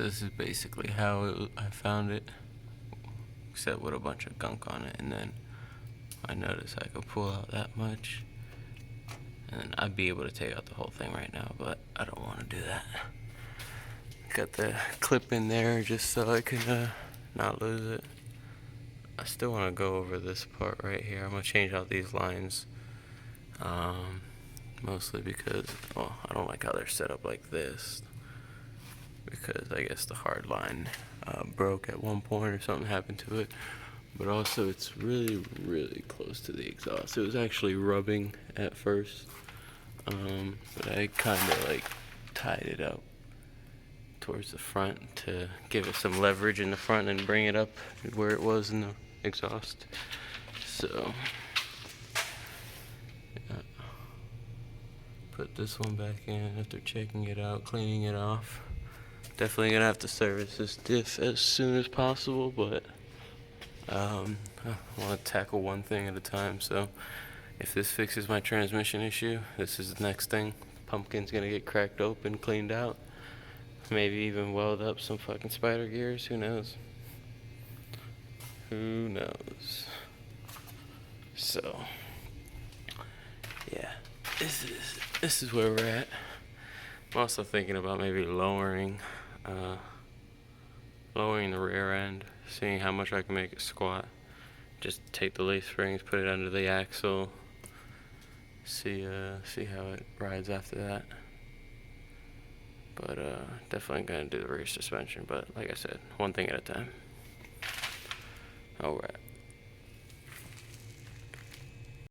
So this is basically how I found it, except with a bunch of gunk on it. And then I noticed I could pull out that much, and then I'd be able to take out the whole thing right now, but I don't want to do that. Got the clip in there just so I can not lose it. I still want to go over this part right here. I'm going to change out these lines, mostly because, well, I don't like how they're set up like this, because I guess the hard line broke at one point or something happened to it. But also it's really, really close to the exhaust. It was actually rubbing at first, but I kind of like tied it up towards the front to give it some leverage in the front and bring it up where it was in the exhaust. So yeah. Put this one back in after checking it out, cleaning it off. Definitely gonna have to service this diff as soon as possible, but I want to tackle one thing at a time. So if this fixes my transmission issue, this is the next thing. Pumpkin's gonna get cracked open, cleaned out, maybe even weld up some fucking spider gears. Who knows? Who knows? So yeah, this is where we're at. I'm also thinking about maybe lowering the rear end, seeing how much I can make it squat. Just take the leaf springs, put it under the axle, see how it rides after that. But definitely gonna do the rear suspension, but like I said, one thing at a time. Alright.